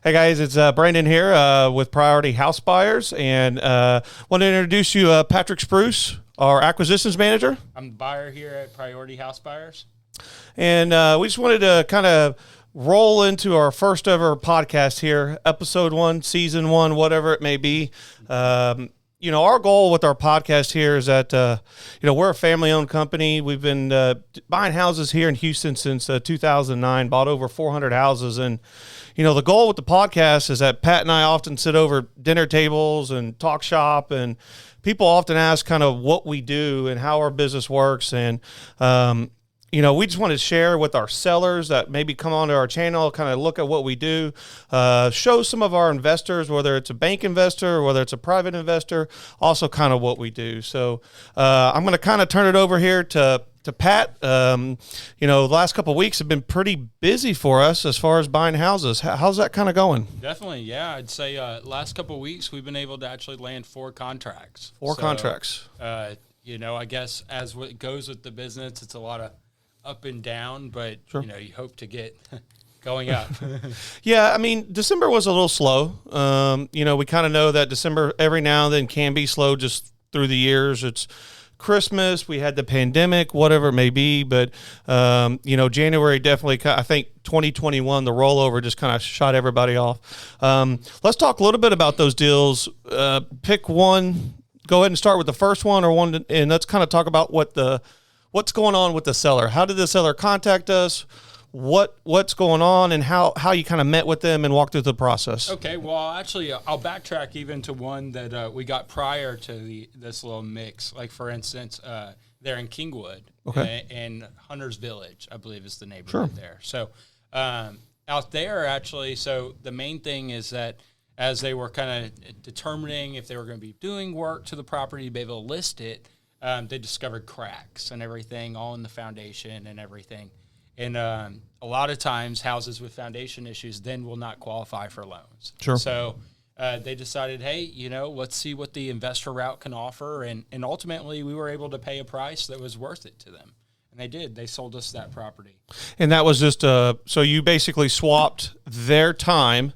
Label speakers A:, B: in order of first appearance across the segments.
A: Hey guys, it's Brandon here with Priority House Buyers, and want to introduce you Patrick Spruce, our acquisitions manager.
B: I'm the buyer here at Priority House Buyers.
A: And we just wanted to kind of roll into our first ever podcast here, episode 1, season 1, whatever it may be. Our goal with our podcast here is that, we're a family-owned company. We've been buying houses here in Houston since 2009, bought over 400 houses. And, the goal with the podcast is that Pat and I often sit over dinner tables and talk shop, and people often ask kind of what we do and how our business works. And, we just want to share with our sellers that maybe come onto our channel, kind of look at what we do, show some of our investors, whether it's a bank investor or whether it's a private investor, also kind of what we do. So I'm going to kind of turn it over here to Pat. The last couple of weeks have been pretty busy for us as far as buying houses. How's that kind of going?
B: Definitely, yeah. I'd say last couple of weeks we've been able to actually land 4 contracts.
A: Four contracts.
B: I guess as what goes with the business, it's a lot of up and down, but
A: Sure.
B: You hope to get going up.
A: Yeah, I mean, December was a little slow. We kind of know that December every now and then can be slow just through the years. It's Christmas, we had the pandemic, whatever it may be, but January definitely, I think 2021, the rollover just kind of shot everybody off. Let's talk a little bit about those deals. Pick one. Go ahead and start with the first one, and let's kind of talk about what's going on with the seller. How did the seller contact us? What's going on, and how you kind of met with them and walked through the process?
B: Okay, well, actually, I'll backtrack even to one that we got prior to this little mix. Like, for instance, they're in Kingwood,
A: okay,
B: and Hunters Village, I believe is the neighborhood there. So out there, actually, so the main thing is that as they were kind of determining if they were going to be doing work to the property to be able to list it, they discovered cracks and everything all in the foundation and everything. And a lot of times houses with foundation issues then will not qualify for loans.
A: Sure.
B: So they decided, hey, let's see what the investor route can offer. And ultimately we were able to pay a price that was worth it to them. And they did. They sold us that property.
A: And that was just so you basically swapped their time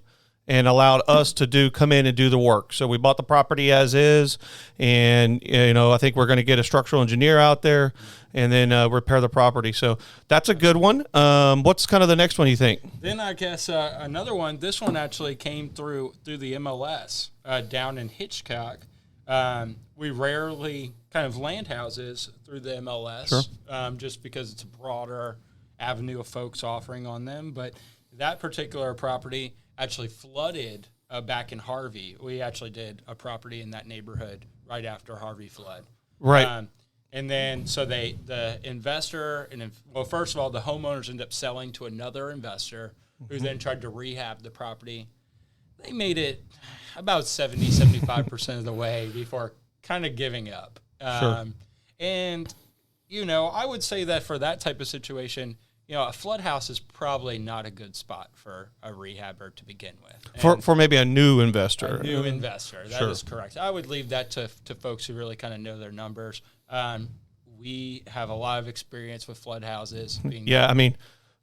A: and allowed us to come in and do the work. So we bought the property as is, and I think we're going to get a structural engineer out there and then repair the property. So that's a good one. What's kind of the next one you think?
B: Then I guess another one. This one actually came through the MLS down in Hitchcock. We rarely kind of land houses through the MLS,
A: Sure.
B: Just because it's a broader avenue of folks offering on them. But that particular property actually flooded back in Harvey. We actually did a property in that neighborhood right after Harvey flood.
A: Right.
B: And then so the investor, first of all, the homeowners ended up selling to another investor who then tried to rehab the property. They made it about 75% of the way before kind of giving up.
A: Sure.
B: And, I would say that for that type of situation, a flood house is probably not a good spot for a rehabber to begin with.
A: For maybe a new investor.
B: A new investor, that
A: Sure.
B: is correct. I would leave that to folks who really kind of know their numbers. We have a lot of experience with flood houses.
A: Yeah, I mean,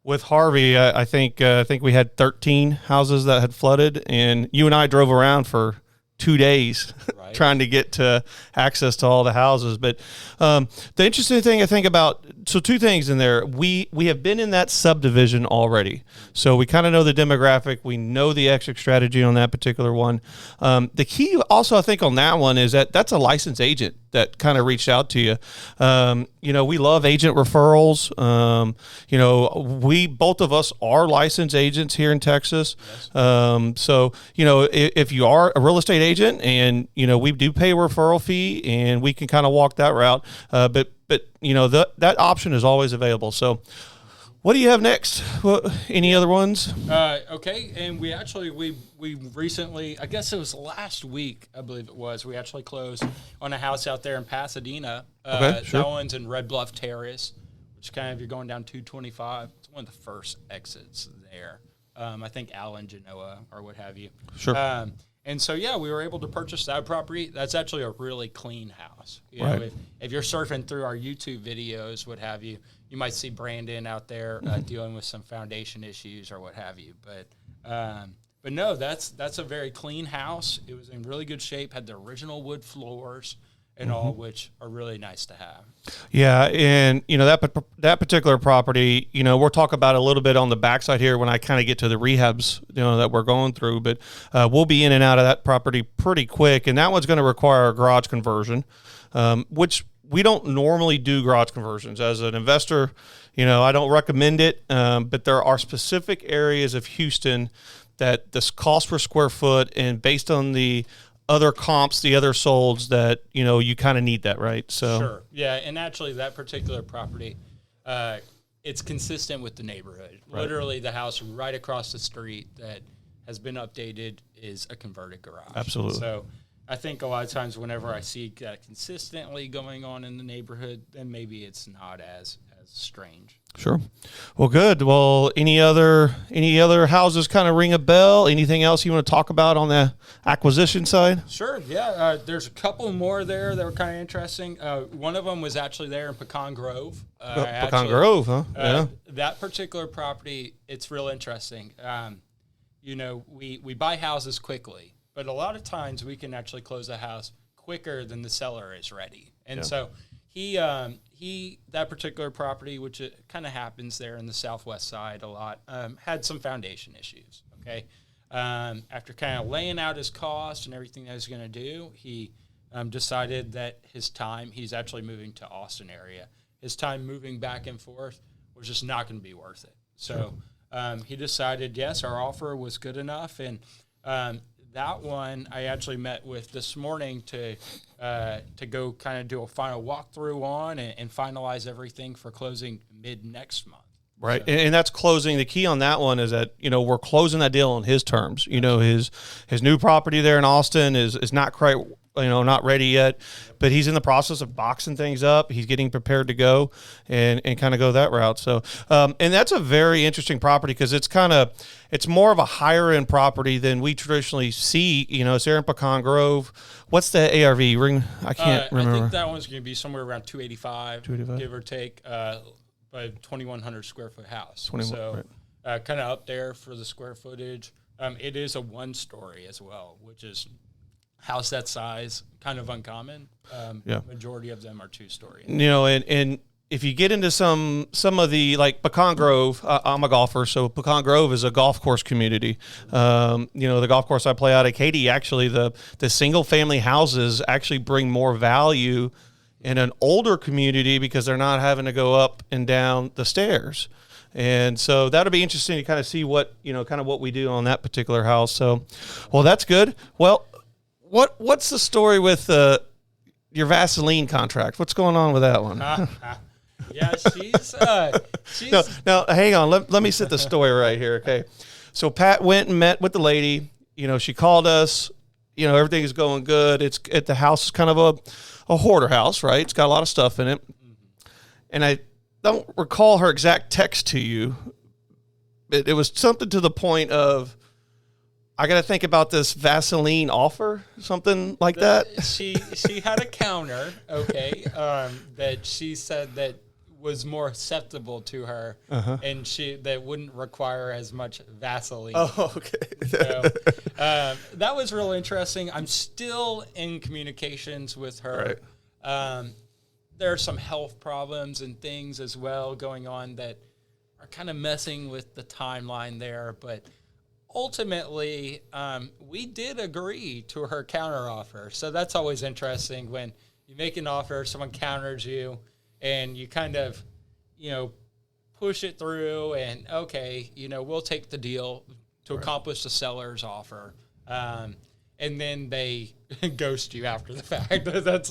A: with Harvey, I think we had 13 houses that had flooded, and you and I drove around for 2 days
B: Right.
A: trying to get to access to all the houses. But the interesting thing I think about, so 2 things in there. We have been in that subdivision already. So we kind of know the demographic. We know the exit strategy on that particular one. The key also, I think, on that one is that's a licensed agent that kind of reached out to you. We love agent referrals. We both of us are licensed agents here in Texas.
B: Yes.
A: So if you are a real estate agent, and we do pay a referral fee, and we can kind of walk that route. But that option is always available. So what do you have next? Any other ones?
B: Okay, and we recently, I guess it was last week, I believe it was, we actually closed on a house out there in Pasadena.
A: Okay, sure.
B: That one's in Red Bluff Terrace, which kind of, you're going down 225. It's one of the first exits there. I think Allen, Genoa, or what have you.
A: Sure.
B: And so, yeah, we were able to purchase that property. That's actually a really clean house.
A: Right.
B: If you're surfing through our YouTube videos, what have you, you might see Brandon out there dealing with some foundation issues or what have you. But But no, that's a very clean house. It was in really good shape, had the original wood floors and all, which are really nice to have.
A: Yeah, and that particular property, we'll talk about a little bit on the backside here when I kind of get to the rehabs, that we're going through. But we'll be in and out of that property pretty quick, and that one's going to require a garage conversion, which we don't normally do garage conversions as an investor. I don't recommend it, but there are specific areas of Houston that this cost per square foot, and based on the other comps, the other solds, that you kind of need that, right? So
B: sure, yeah, and actually that particular property, it's consistent with the neighborhood. Right. Literally, the house right across the street that has been updated is a converted garage.
A: Absolutely.
B: So I think a lot of times whenever I see that consistently going on in the neighborhood, then maybe it's not as strange.
A: Sure. Well, good. Well, any other houses kind of ring a bell? Anything else you want to talk about on the acquisition side?
B: Sure. Yeah. There's a couple more there that were kind of interesting. One of them was actually there in Pecan Grove.
A: Pecan Grove, huh? Yeah.
B: That particular property, it's real interesting. We buy houses quickly, but a lot of times we can actually close a house quicker than the seller is ready. And so that particular property, which it kind of happens there in the southwest side a lot, had some foundation issues. Okay. After kind of laying out his cost and everything that he's going to do, he decided that he's actually moving to Austin area. His time moving back and forth was just not going to be worth it. So he decided, yes, our offer was good enough. And that one I actually met with this morning to go kind of do a final walkthrough on and finalize everything for closing mid next month.
A: Right, so. And that's closing. The key on that one is that we're closing that deal on his terms. His new property there in Austin is not quite not ready yet, but he's in the process of boxing things up. He's getting prepared to go and kind of go that route. So, and that's a very interesting property because it's more of a higher end property than we traditionally see. It's there in Pecan Grove. What's the ARV ring? I can't remember.
B: I think that one's going to be somewhere around 285, give or take, by a 2,100 square foot house. So, right. Kind of up there for the square footage. It is a 1-story as well, which is house that size, kind of uncommon. Majority of them are 2-story.
A: And if you get into some of the, like Pecan Grove, I'm a golfer, so Pecan Grove is a golf course community. The golf course I play out at Katy, actually the single family houses actually bring more value in an older community because they're not having to go up and down the stairs. And so that'll be interesting to kind of see what we do on that particular house. So, well, that's good. Well, what's the story with your Vaseline contract? What's going on with that one?
B: Yeah, she's
A: No, hang on. Let me set the story right here, okay? So Pat went and met with the lady. She called us. Everything is going good. It's at the house is kind of a hoarder house, right? It's got a lot of stuff in it. Mm-hmm. And I don't recall her exact text to you. It was something to the point of, I got to think about this Vaseline offer, something like that.
B: She had a counter, okay, that she said that was more acceptable to her, and that wouldn't require as much Vaseline.
A: Oh, okay.
B: So, that was real interesting. I'm still in communications with her. Right. There are some health problems and things as well going on that are kind of messing with the timeline there, but ultimately, we did agree to her counteroffer. So that's always interesting when you make an offer, someone counters you, and you kind of, push it through and, okay, we'll take the deal to accomplish the seller's offer. And then they ghost you after the fact.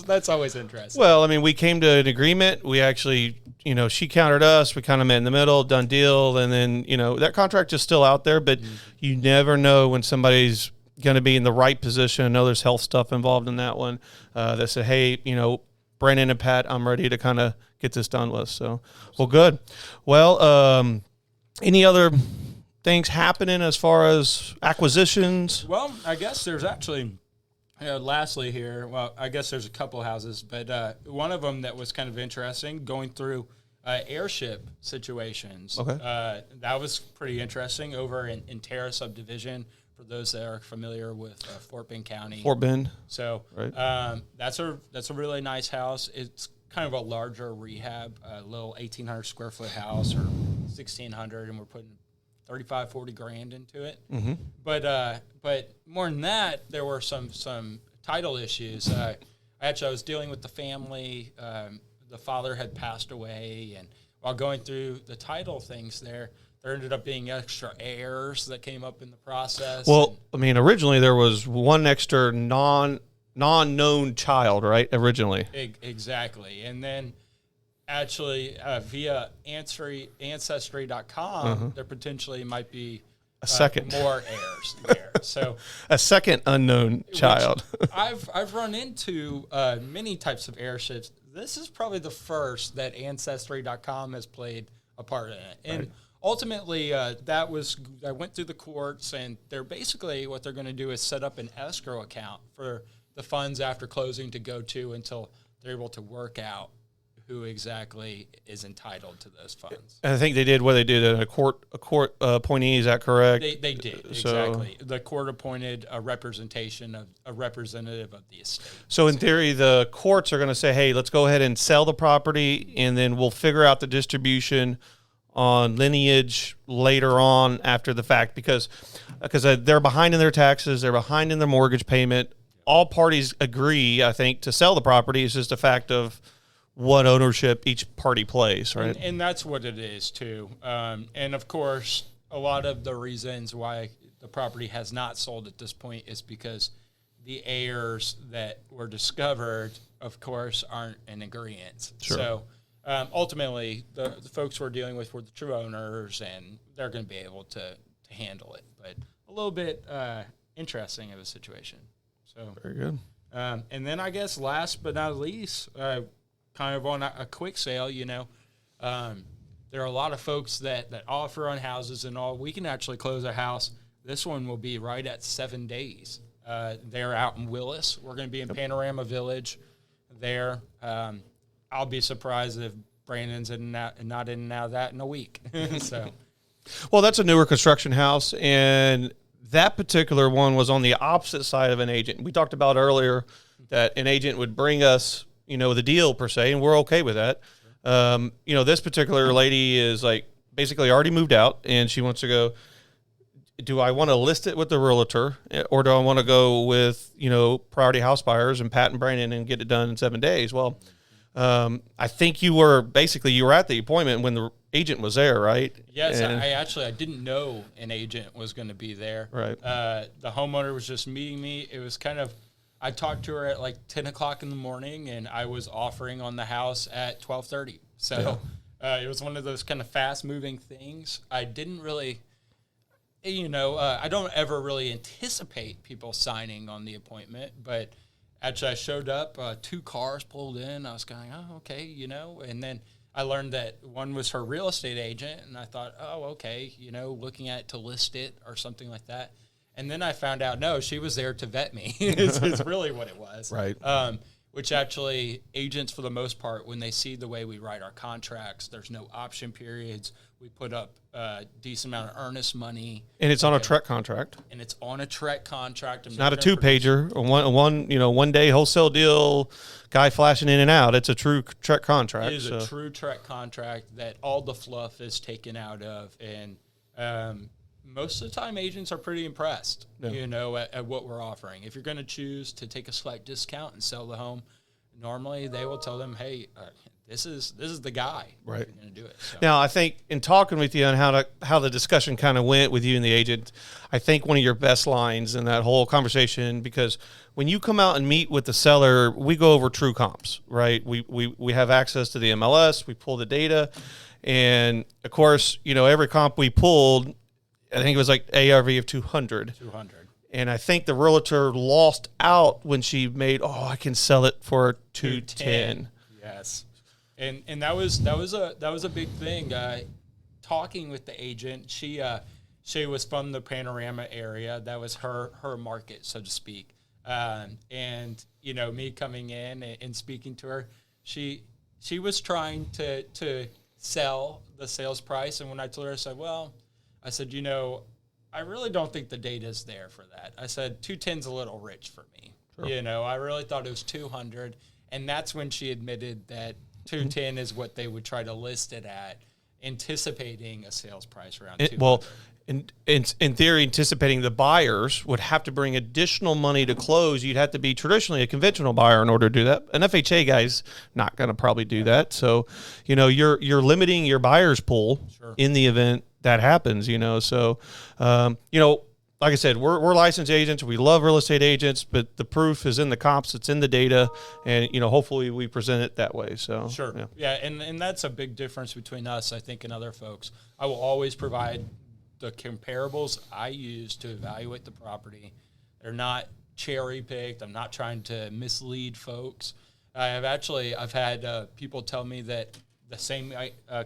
B: That's always interesting.
A: Well, I mean, we came to an agreement. We actually, she countered us. We kind of met in the middle, done deal. And then, that contract is still out there, but you never know when somebody's going to be in the right position. I know there's health stuff involved in that one. That said, hey, Brandon and Pat, I'm ready to kind of get this done with. So, well, good. Well, any other things happening as far as acquisitions?
B: Well, I guess there's actually, lastly here, I guess there's a couple houses, but one of them that was kind of interesting, going through airship situations.
A: Okay.
B: That was pretty interesting over in Terra subdivision. For those that are familiar with Fort Bend County,
A: Fort Bend.
B: so
A: Right.
B: that's a really nice house. It's kind of a larger rehab, a little 1,800 square foot house or 1,600, and we're putting 35, 40 grand into it.
A: Mm-hmm.
B: But more than that, there were some title issues. I was dealing with the family. The father had passed away, and while going through the title things there ended up being extra heirs that came up in the process.
A: Well, I mean, originally there was one extra non-known child, right? Originally.
B: Exactly. And then actually via Ancestry.com, there potentially might be
A: A second.
B: more heirs there. So
A: A second unknown child.
B: I've run into many types of airships. This is probably the first that Ancestry.com has played a part in it. And ultimately, I went through the courts, and they're basically what they're going to do is set up an escrow account for the funds after closing to go to until they're able to work out who exactly is entitled to those funds.
A: I think they did what they did in a court appointee. Is that correct?
B: They did, exactly. The court appointed a representation of a representative of the estate.
A: So in theory, the courts are going to say, hey, let's go ahead and sell the property, and then we'll figure out the distribution on lineage later on after the fact, because they're behind in their taxes, they're behind in their mortgage payment. All parties agree, I think, to sell the property. It's just a fact of what ownership each party plays, right?
B: And that's what it is, too. And, of course, a lot of the reasons why the property has not sold at this point is because the heirs that were discovered, of course, aren't in agreement.
A: Sure.
B: So, ultimately, the folks we're dealing with were the true owners, and they're going to be able to handle it. But a little bit interesting of a situation. So
A: Very good.
B: And then I guess last but not least, kind of on a quick sale, there are a lot of folks that offer on houses and all. We can actually close a house. This one will be right at 7 days. They're out in Willis. We're going to be in Panorama Village there. I'll be surprised if Brandon's not in and out of that in a week. So,
A: Well, that's a newer construction house, and that particular one was on the opposite side of an agent. We talked about earlier that an agent would bring us, the deal per se, and we're okay with that. This particular lady is like basically already moved out, and she wants to go, do I want to list it with the realtor, or do I want to go with, Priority House Buyers and Pat and Brandon and get it done in 7 days? Well, I think you were at the appointment when the agent was there, right?
B: Yes, I didn't know an agent was going to be there.
A: Right.
B: The homeowner was just meeting me. It was I talked to her at like 10 o'clock in the morning, and I was offering on the house at 12:30. So it was one of those kind of fast-moving things. I didn't really, I don't ever really anticipate people signing on the appointment, but actually I showed up, 2 cars pulled in. I was going, oh, okay, and then I learned that one was her real estate agent, and I thought, oh, okay, looking at it to list it or something like that. And then I found out, no, she was there to vet me. It's really what it was.
A: Right.
B: Which actually, agents, for the most part, when they see the way we write our contracts, there's no option periods. We put up a decent amount of earnest money.
A: And it's on a TREC contract.
B: And it's on a TREC contract.
A: It's not a 2-pager, a one day wholesale deal, guy flashing in and out. It's a true TREC contract.
B: It is a true TREC contract that all the fluff is taken out of. And most of the time, agents are pretty impressed, at what we're offering. If you're going to choose to take a slight discount and sell the home, normally they will tell them, hey, this is the guy.
A: Right.
B: You're going to do it. So.
A: Now, I think in talking with you on how the discussion kind of went with you and the agent, I think one of your best lines in that whole conversation, because when you come out and meet with the seller, we go over true comps, right? We have access to the MLS, we pull the data, and of course, every comp we pulled, I think it was like ARV of 200.
B: 200.
A: And I think the realtor lost out when she made, I can sell it for 210.
B: Yes. And that was a big thing. Talking with the agent, she was from the Panorama area. That was her market, so to speak. And me coming in and speaking to her, she was trying to sell the sales price. And when I told her, I said, you know, I really don't think the data's there for that. I said, 210's a little rich for me. Sure. You know, I really thought it was 200. And that's when she admitted that 210 is what they would try to list it at, anticipating a sales price around 200.
A: Well, in theory, anticipating the buyers would have to bring additional money to close. You'd have to be traditionally a conventional buyer in order to do that. An FHA guy's not going to probably do that. So, you know, you're limiting your buyer's pool in the event that happens. You know, so you know, like I said, we're licensed agents. We love real estate agents, but the proof is in the comps. It's in the data, and you know, hopefully we present it that way. So
B: yeah, and that's a big difference between us, I think, and other folks. I will always provide the comparables I use to evaluate the property. They're not cherry picked. I'm not trying to mislead folks. I've had people tell me that the same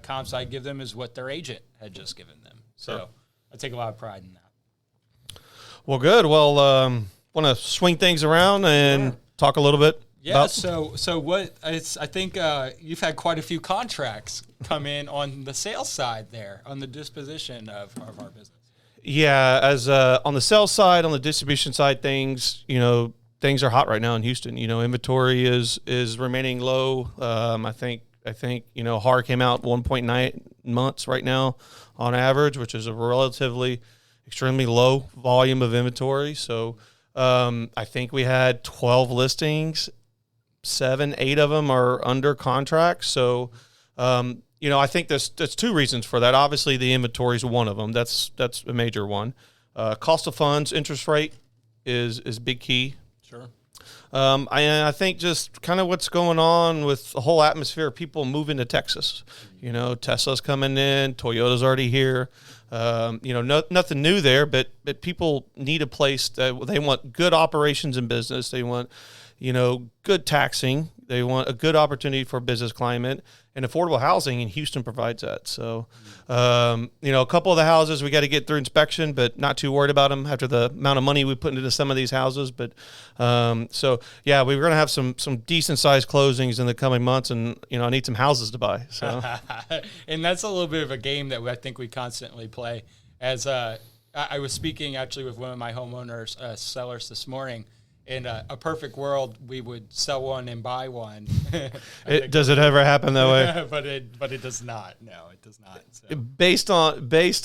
B: comps I give them is what their agent had just given them. So I take a lot of pride in that.
A: Well, good. Well, want to swing things around and talk a little bit.
B: Yeah. So what I think you've had quite a few contracts come in on the sales side there, on the disposition of our business.
A: Yeah, as on the sales side, on the distribution side, things are hot right now in Houston. You know, inventory is remaining low. I think you know, HAR came out 1.9 months right now on average, which is a relatively extremely low volume of inventory. So I think we had 12 listings. 7, 8 of them are under contract. So, you know, I think there's two reasons for that. Obviously, the inventory is one of them. That's a major one. Cost of funds, interest rate is a big key.
B: Sure.
A: I think just kind of what's going on with the whole atmosphere of people moving to Texas. You know, Tesla's coming in, Toyota's already here. You know, nothing new there, but people need a place that they want good operations in business. They want, you know, good taxing. They want a good opportunity for business climate, and affordable housing, and Houston provides that. So, you know, a couple of the houses we got to get through inspection, but not too worried about them after the amount of money we put into some of these houses. But so, yeah, we're going to have some decent sized closings in the coming months, and, you know, I need some houses to buy. So,
B: and that's a little bit of a game that I think we constantly play. As I was speaking actually with one of my homeowners, sellers this morning. In a perfect world, we would sell one and buy one.
A: Does it ever happen that way?
B: but it does not. No, it does not. So.
A: Based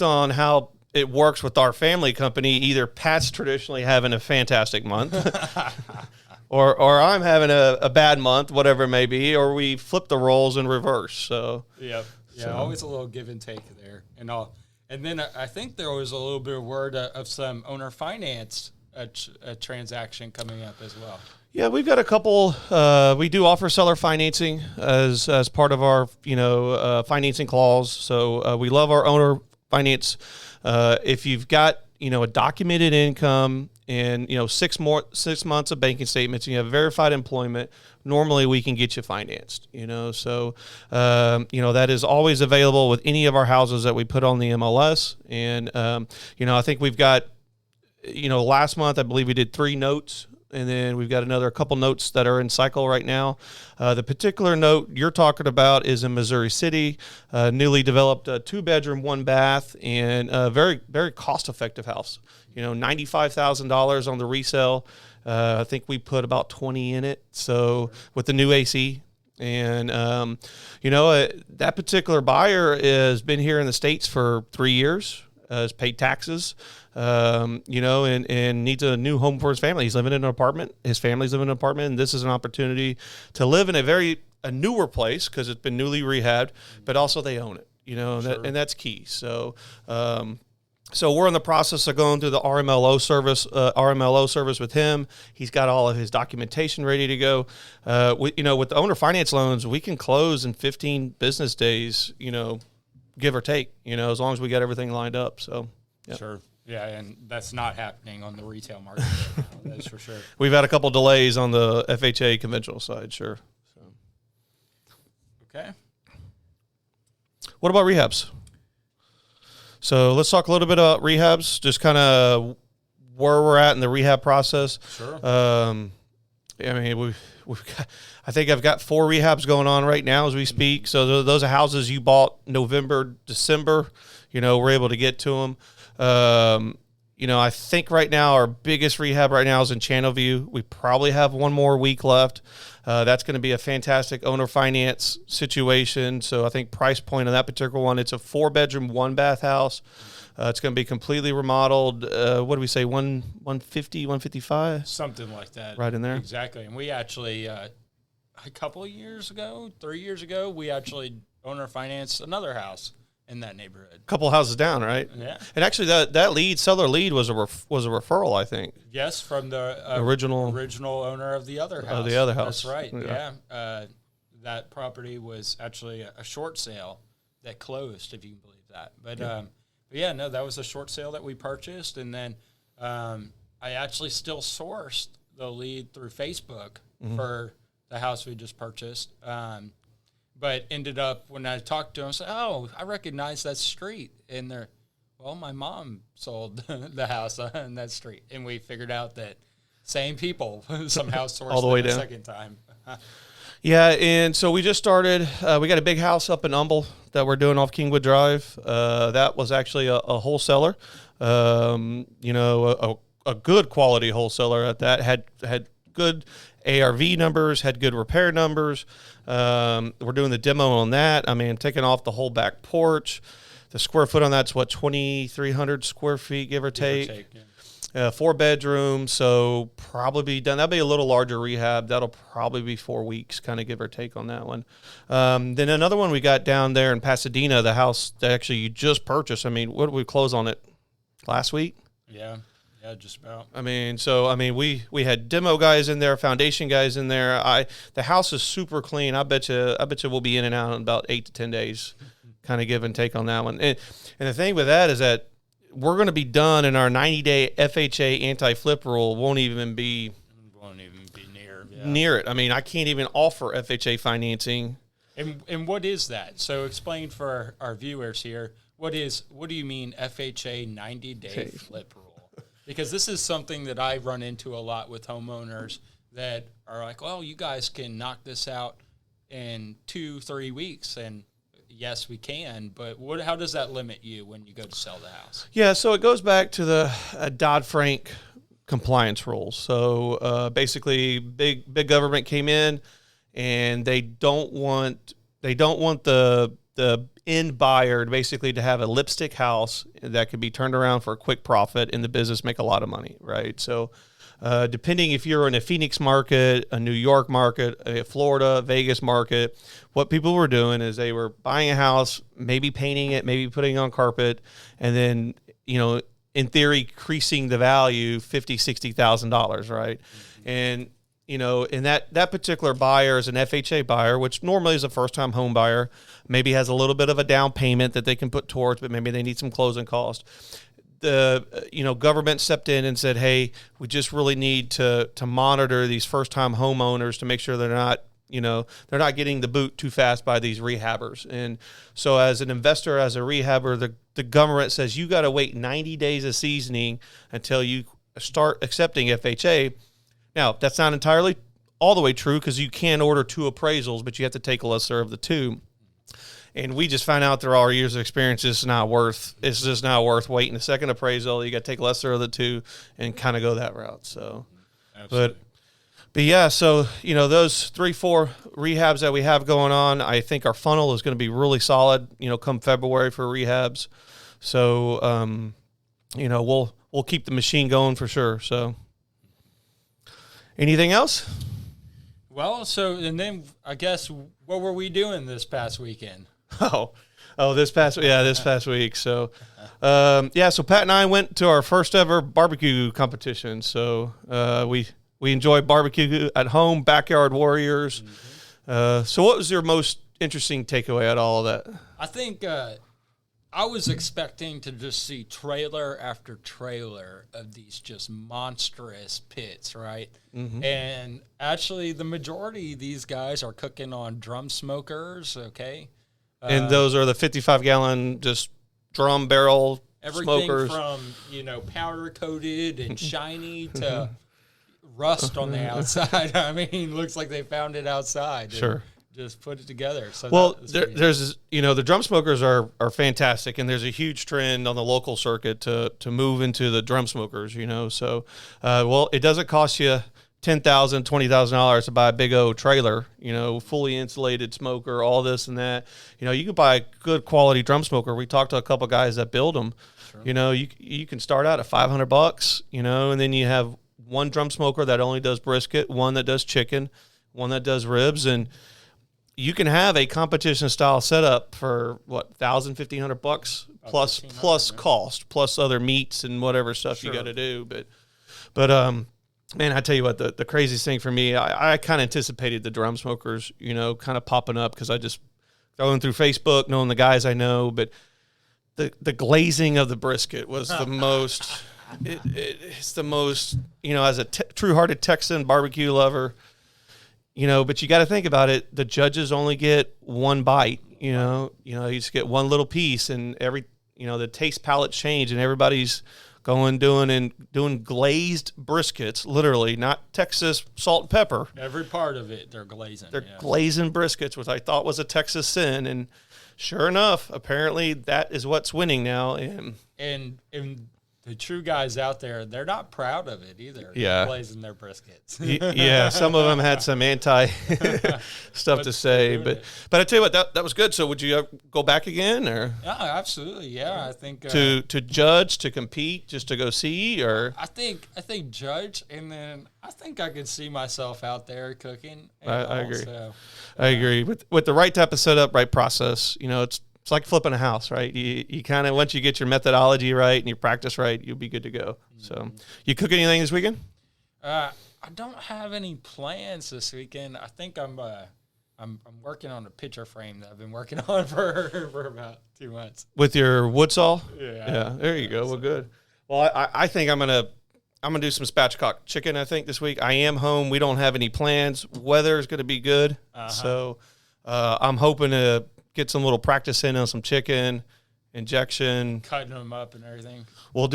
A: on how it works with our family company, either Pat's traditionally having a fantastic month, or I'm having a bad month, whatever it may be, or we flip the roles in reverse. So
B: always a little give and take there, and all. And then I think there was a little bit of word of some owner finance. A transaction coming up as well.
A: Yeah, we've got a couple. We do offer seller financing as part of our financing clause. So we love our owner finance. If you've got a documented income and 6 months of banking statements, and you have verified employment, normally we can get you financed. So that is always available with any of our houses that we put on the MLS. And I think we've got. Last month, I believe we did 3 notes, and then we've got another couple notes that are in cycle right now. The particular note you're talking about is in Missouri City, newly developed 2-bedroom, 1-bath, and a very, very cost-effective house. $95,000 on the resale. I think we put about 20 in it. So with the new AC. And, that particular buyer has been here in the States for 3 years, has paid taxes. And needs a new home for his family. He's living in an apartment. His family's living in an apartment, and this is an opportunity to live in a newer place because it's been newly rehabbed, but also they own it,
B: Sure.
A: and that's key. So, we're in the process of going through the RMLO service with him. He's got all of his documentation ready to go. With the owner finance loans, we can close in 15 business days, give or take, as long as we got everything lined up. So,
B: yeah. Sure. Yeah, and that's not happening on the retail market right now, that's for sure.
A: We've had a couple delays on the FHA conventional side, sure. So.
B: Okay.
A: What about rehabs? So let's talk a little bit about rehabs, just kind of where we're at in the rehab process.
B: Sure.
A: I mean, we've got, I think I've got 4 rehabs going on right now as we speak. So those are houses you bought November, December. We're able to get to them. I think right now our biggest rehab right now is in Channelview. We probably have one more week left. That's going to be a fantastic owner finance situation. So I think price point on that particular one, it's a 4-bedroom, 1-bath house. It's going to be completely remodeled. What do we say, 150, 155?
B: Something like that.
A: Right in there.
B: Exactly. And we actually, a couple of years ago, 3 years ago, we actually owner financed another house in that neighborhood.
A: A couple houses down, right?
B: Yeah.
A: And actually that seller lead was a referral, I think.
B: Yes, from the
A: original
B: owner of the other house.
A: Of the other house.
B: That's right. Yeah. That property was actually a short sale that closed, if you can believe that. But that was a short sale that we purchased, and then I actually still sourced the lead through Facebook for the house we just purchased. But ended up, when I talked to him, I said, "Oh, I recognize that street." And they're, "Well, my mom sold the house on that street." And we figured out that same people somehow sourced
A: all the way
B: the
A: down.
B: Second time.
A: Yeah, and so we just started. We got a big house up in Humble that we're doing off Kingwood Drive. That was actually a wholesaler, a good quality wholesaler at that. Had good ARV numbers, had good repair numbers. We're doing the demo on that. I mean, taking off the whole back porch. The square foot on that's what, 2,300 square feet, give or take. 4 bedrooms, so probably be done. That'll be a little larger rehab. That'll probably be 4 weeks, kind of give or take on that one. Then another one we got down there in Pasadena, the house that actually you just purchased. I mean, what did we close on it last week?
B: Yeah, just about.
A: We had demo guys in there, foundation guys in there. The house is super clean. I bet you we'll be in and out in about 8 to 10 days, kind of give and take on that one. And the thing with that is that we're going to be done, and our 90-day FHA anti-flip rule won't even be near it. I mean, I can't even offer FHA financing.
B: And what is that? So explain for our viewers here. What do you mean FHA 90-day flip rule? Because this is something that I run into a lot with homeowners that are like, "Well, you guys can knock this out in 2-3 weeks," and yes, we can, but how does that limit you when you go to sell the house? Yeah,
A: so it goes back to the Dodd-Frank compliance rules. So basically, big government came in, and they don't want the end buyer basically to have a lipstick house that could be turned around for a quick profit in the business, make a lot of money, right? So depending if you're in a Phoenix market, a New York market, a Florida, Vegas market, what people were doing is they were buying a house, maybe painting it, maybe putting on carpet, and then, in theory, increasing the value $50,000, $60,000, right? Mm-hmm. And, and that particular buyer is an FHA buyer, which normally is a first-time home buyer, maybe has a little bit of a down payment that they can put towards, but maybe they need some closing costs. The government stepped in and said, "Hey, we just really need to monitor these first-time homeowners to make sure they're not getting the boot too fast by these rehabbers." And so, as an investor, as a rehabber, the government says you got to wait 90 days of seasoning until you start accepting FHA. Now, that's not entirely all the way true because you can order 2 appraisals, but you have to take a lesser of the 2. And we just found out through our years of experience, it's just not worth waiting a second appraisal. You got to take lesser of the 2 and kind of go that route. So,
B: absolutely.
A: But yeah, so, those 3-4 rehabs that we have going on, I think our funnel is going to be really solid, come February for rehabs. So, we'll keep the machine going for sure. So, anything else?
B: Well, and then I guess, what were we doing this past weekend?
A: This past week. So, so Pat and I went to our first ever barbecue competition. So, we enjoy barbecue at home, backyard warriors. Mm-hmm. So what was your most interesting takeaway out of all of that?
B: I think I was expecting to just see trailer after trailer of these just monstrous pits, right? Mm-hmm. And actually, the majority of these guys are cooking on drum smokers, okay?
A: And those are the 55-gallon just drum barrel
B: everything
A: smokers.
B: From, powder-coated and shiny to rust on the outside. I mean, looks like they found it outside.
A: Sure.
B: Just put it together. So
A: well, there's the drum smokers are fantastic, and there's a huge trend on the local circuit to move into the drum smokers. So it doesn't cost you $10,000, $20,000 to buy a big old trailer. Fully insulated smoker, all this and that. You can buy a good quality drum smoker. We talked to a couple guys that build them. Sure. You can start out at $500. And then you have one drum smoker that only does brisket, one that does chicken, one that does ribs, and you can have a competition style setup for $1,000, $1,500 plus cost, plus other meats and whatever stuff you got to do. But man, I tell you what, the craziest thing for me, I kind of anticipated the drum smokers, kind of popping up because I just going through Facebook, knowing the guys I know, but the glazing of the brisket was the most. It's the most, as a true-hearted Texan barbecue lover. But you got to think about it. The judges only get one bite. You just get one little piece, and the taste palettes change, and everybody's doing glazed briskets, literally, not Texas salt and pepper.
B: Every part of it, they're glazing.
A: They're glazing briskets, which I thought was a Texas sin, and sure enough, apparently that is what's winning now.
B: And the true guys out there, they're not proud of it either.
A: Yeah.
B: Glazing their briskets.
A: Yeah, some of them had some anti stuff to say. But I tell you what, that was good. So would you go back again? Or?
B: Yeah, absolutely. Yeah, I think.
A: To judge, to compete, just to go see? Or
B: I think judge, and then I think I could see myself out there cooking.
A: I agree. I agree. With the right type of setup, right process, it's like flipping a house, right? You kind of, once you get your methodology right and you practice right, you'll be good to go. So, you cook anything this weekend?
B: I don't have any plans this weekend. I think I'm working on a picture frame that I've been working on for about 2 months.
A: With your wood saw?
B: Yeah.
A: There you go. Well, good. Well, I think I'm gonna do some spatchcock chicken. I think this week. I am home. We don't have any plans. Weather is gonna be good, so I'm hoping to get some little practice in on some chicken, injection.
B: Cutting them up and everything.
A: We'll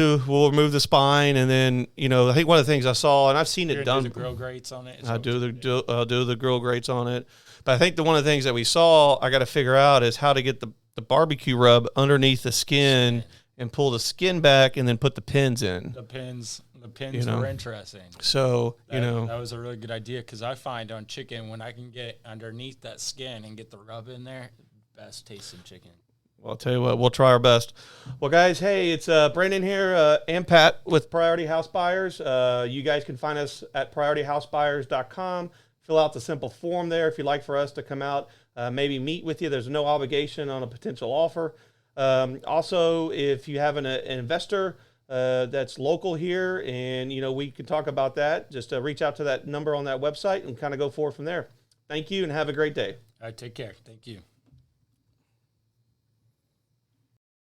A: remove the spine, and then, I think one of the things I saw, and I've seen it done.
B: Do the grill grates on it?
A: I'll do the grill grates on it. But I think one of the things that we saw, I got to figure out is how to get the barbecue rub underneath the skin and pull the skin back and then put the pins in.
B: The pins were interesting.
A: So,
B: that was a really good idea, because I find on chicken, when I can get underneath that skin and get the rub in there, best tasting chicken.
A: Well, I'll tell you what, we'll try our best. Well, guys, hey, it's Brandon here and Pat with Priority House Buyers. You guys can find us at PriorityHouseBuyers.com. Fill out the simple form there if you'd like for us to come out, maybe meet with you. There's no obligation on a potential offer. Also, if you have an investor that's local here, and we can talk about that, just reach out to that number on that website and kind of go forward from there. Thank you, and have a great day.
B: All right, take care. Thank you.